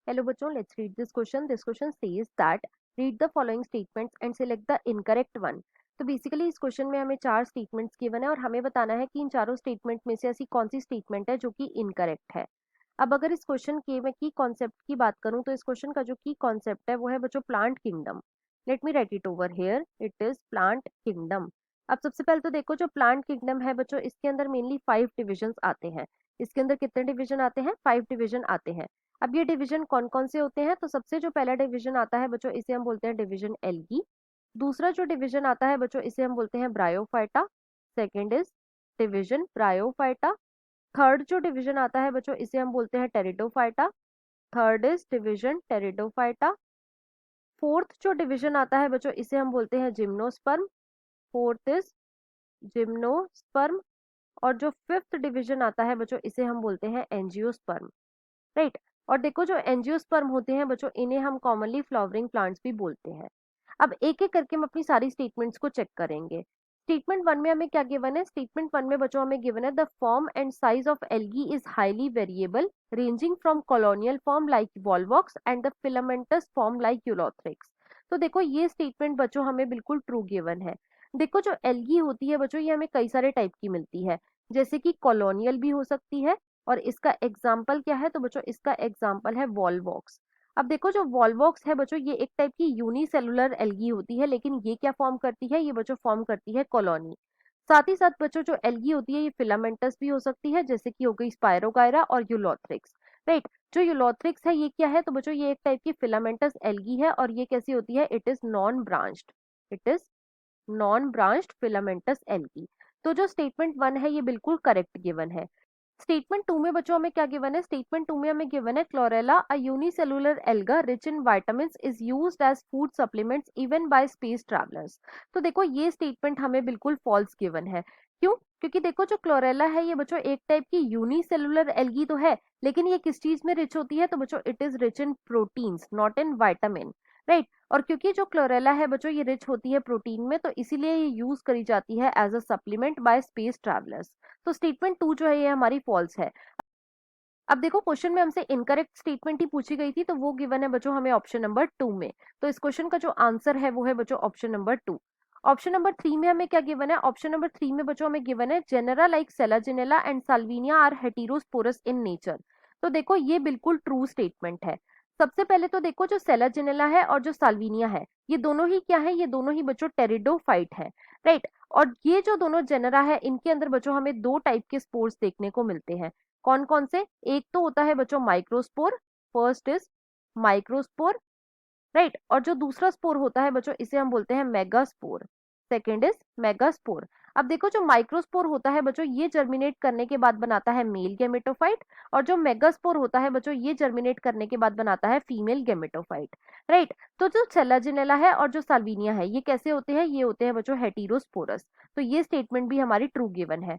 Hello बच्चों, let's read this question. This question says that read the following statements and select the incorrect one. तो basically इस question में हमें चार statements given है और हमें बताना है कि इन चारों स्टेटमेंट में से ऐसी कौन सी स्टेटमेंट है जो कि इनकरेक्ट है। अब अगर इस क्वेश्चन के मैं की कॉन्सेप्ट की बात करूं तो इस क्वेश्चन का जो की कॉन्सेप्ट है वो है बच्चों plant kingdom. Let me right it over here, it is plant kingdom. अब सबसे पहले तो देखो जो प्लांट किंगडम है बच्चों, इसके अंदर मेनली 5 डिविजन आते हैं। इसके अंदर कितने डिवीजन आते हैं? 5 डिवीजन आते हैं। अब ये डिवीजन कौन कौन से होते हैं? तो सबसे जो पहला डिवीजन आता है बच्चों, इसे हम बोलते हैं डिवीजन एल्गी। दूसरा जो डिवीजन आता है बच्चों, इसे हम बोलते हैं bryophyta. Second is division bryophyta. Third जो डिवीजन आता है बच्चों, इसे हम बोलते हैं pteridophyta. Third is division pteridophyta. Fourth जो डिवीजन आता है बच्चों, इसे हम बोलते हैं जिम्नोस्पर्म। Fourth is gymnosperm. और जो फिफ्थ डिवीजन आता है बच्चों, इसे हम बोलते हैं एंजियोस्पर्म। राइट। और देखो जो एंजियोस्पर्म होते हैं बच्चों, इन्हें हम कॉमनली फ्लावरिंग प्लांट्स भी बोलते हैं। अब एक एक करके हम अपनी सारी स्टेटमेंट्स को चेक करेंगे। स्टेटमेंट वन में हमें क्या गिवन है? स्टेटमेंट वन में बच्चों हमें गिवन है the form and size of algae is highly variable ranging from colonial form like Volvox and the filamentous form like Ulothrix. तो देखो ये स्टेटमेंट बच्चों हमें बिल्कुल ट्रू गिवन है। देखो जो एल्गी होती है बच्चों, ये हमें कई सारे टाइप की मिलती है, जैसे कि कॉलोनियल भी हो सकती है। और इसका एग्जाम्पल क्या है? तो बच्चों इसका एग्जाम्पल है वॉल्वॉक्स। अब देखो जो वॉल्वॉक्स है बच्चों, ये एक टाइप की यूनिसेलुलर एल्गी होती है, लेकिन ये क्या फॉर्म करती है? ये बच्चों फॉर्म करती है कॉलोनी। साथ ही साथ बच्चों जो एल्गी होती है ये फिलामेंटस भी हो सकती है, जैसे कि हो गई स्पायरोगायरा और यूलोथ्रिक्स। राइट। जो यूलोथ्रिक्स है ये क्या है? तो बच्चों ये एक टाइप की फिलामेंटस एल्गी है और ये कैसी होती है? It is non branched. It is non branched filamentous algae. तो जो स्टेटमेंट वन है ये बिल्कुल करेक्ट गिवन है। स्टेटमेंट टू में बच्चों हमें क्या गिवन है? स्टेटमेंट टू में हमें गिवन है chlorella a unicellular alga rich in vitamins is used as food supplements even by space travellers. तो देखो ये स्टेटमेंट हमें बिल्कुल फॉल्स गिवन है। क्यों? क्योंकि देखो जो क्लोरेला है ये बच्चों एक टाइप की यूनिसेलुलर एल्गी तो है, लेकिन ये किस चीज में रिच होती है? तो बच्चों it is rich in proteins, not in vitamin. Right. और क्योंकि जो क्लोरेला है बच्चों ये रिच होती है प्रोटीन में, तो इसीलिए ये यूज करी जाती है as a supplement by space travellers. तो स्टेटमेंट टू जो है ये हमारी फॉल्स है। अब देखो क्वेश्चन में हमसे इनकरेक्ट स्टेटमेंट ही पूछी गई थी, तो वो गिवन है बच्चों हमें ऑप्शन नंबर टू में। तो इस क्वेश्चन का जो आंसर है वो है बच्चों option number two. Option number three में हमें क्या गिवन है? ऑप्शन नंबर थ्री में बच्चों हमें गिवन है genera like Selaginella and Salvinia are heterosporous in nature. तो देखो ये बिल्कुल ट्रू स्टेटमेंट है। सबसे पहले तो देखो जो सेलाजिनेला है और जो साल्विनिया है, ये दोनों ही क्या है? ये दोनों ही बच्चों टेरिडोफाइट है। राइट। और ये जो दोनों जेनेरा है इनके अंदर बच्चों हमें दो टाइप के स्पोर्स देखने को मिलते हैं। कौन कौन से? एक तो होता है बच्चों microspore. First is microspore. Right. और जो दूसरा स्पोर होता है बच्चों, इसे हम बोलते हैं मेगास्पोर। Second is megaspore. अब देखो जो माइक्रोस्पोर होता है बच्चों, ये जर्मिनेट करने के बाद बनाता है मेल गेमेटोफाइट। और जो मेगास्पोर होता है बच्चों, ये जर्मिनेट करने के बाद बनाता है फीमेल गेमेटोफाइट। राइट। तो जो सेलाजिनेला है और जो साल्विनिया है ये कैसे होते हैं? ये होते हैं बच्चों हेटेरोस्पोरस। तो ये स्टेटमेंट भी हमारी ट्रू गिवन है।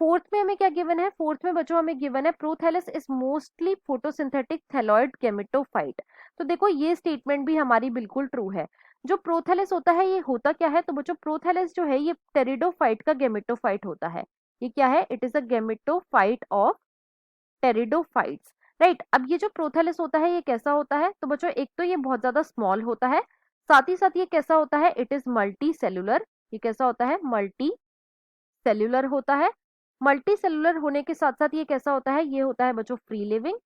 फोर्थ में हमें क्या गिवन है? फोर्थ में बच्चों हमें गिवन है prothallus is mostly photosynthetic thalloid gametophyte. तो देखो ये स्टेटमेंट भी हमारी बिल्कुल ट्रू है। जो प्रोथैलस होता है ये होता क्या है? तो बच्चों प्रोथैलस जो है ये टेरिडोफाइट का गेमेटोफाइट होता है। ये क्या है? It is a gametophyte of pteridophytes. Right. अब ये जो प्रोथैलस होता है ये कैसा होता है? तो बच्चों एक तो ये बहुत ज्यादा स्मॉल होता है, साथ ही साथ ये कैसा होता है? It is multi cellular. ये कैसा होता है? मल्टी सेल्यूलर होता है। मल्टी सेलुलर होने के साथ साथ ये कैसा होता है? ये होता है बच्चों फ्री लिविंग।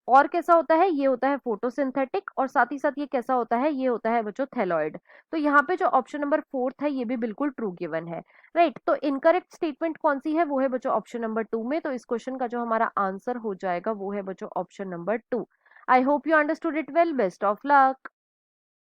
और कैसा होता है? ये होता है फोटोसिंथेटिक। और साथ ही साथ ये कैसा होता है? ये होता है बच्चों थैलॉइड। तो यहाँ पे जो ऑप्शन नंबर फोर्थ है ये भी बिल्कुल ट्रू गिवन है। राइट। तो इनकरेक्ट स्टेटमेंट कौन सी है? वो है बच्चों ऑप्शन नंबर टू में। तो इस क्वेश्चन का जो हमारा आंसर हो जाएगा वो है बच्चों option number two. I hope you understood it well. Best of luck.